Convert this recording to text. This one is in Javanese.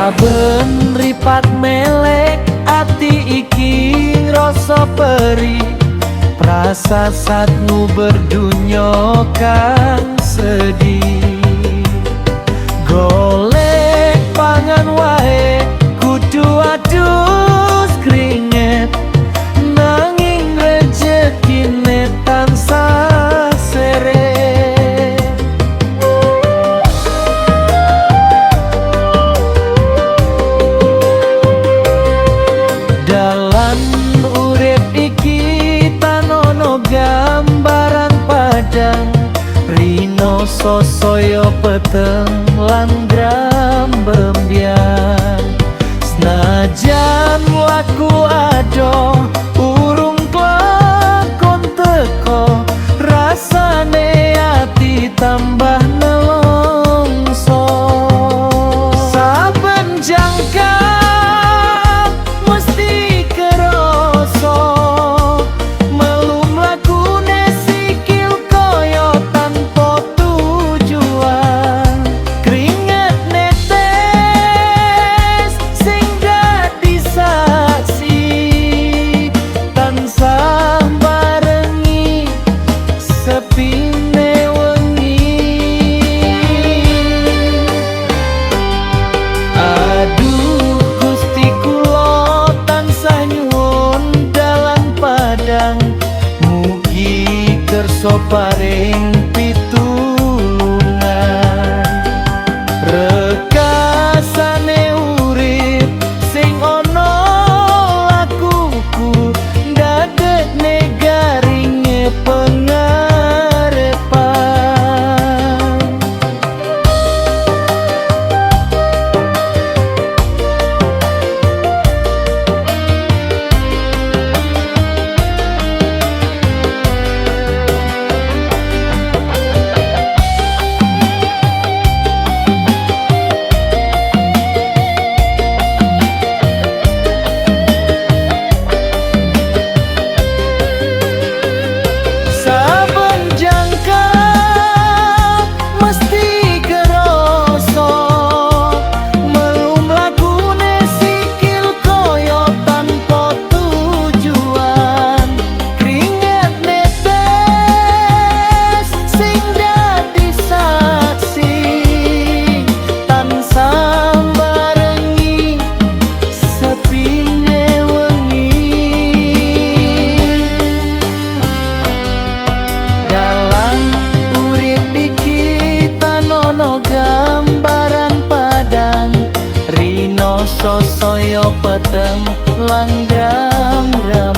Saben ripat melek ati iki rasa peri, prasasatmu berdunyo kang sedih. Golek pangan wae kudu adus keringet, nanging rezekine tansah seret. Dalam urip iki tanono gambaran padang, rino sosoyo peteng lan grambembian. Senajan laku ado urung kelakon teko, rasane ati tambah nelongso. Saben jangkar mesti keroso, melum lakune sikil koyo tanpa tujuan. Keringet netes sing dadi saksi, tansah barengi sepine wengi. Aduh Gusti kula tansah nyuwun dalan padang, mugi kersa paring pitulungan. Rekasane urip sing ana lakuku, ndadekne garinge pengarepan. Saben jangkar mesti keroso, melum lakune sikil koyo tanpa tujuan. Keringet netes sing dadi saksi, tansah barengi sepine wengi. Dalam urip iki tanono gambaran padang, rino sosoyo peteng lan gram-gram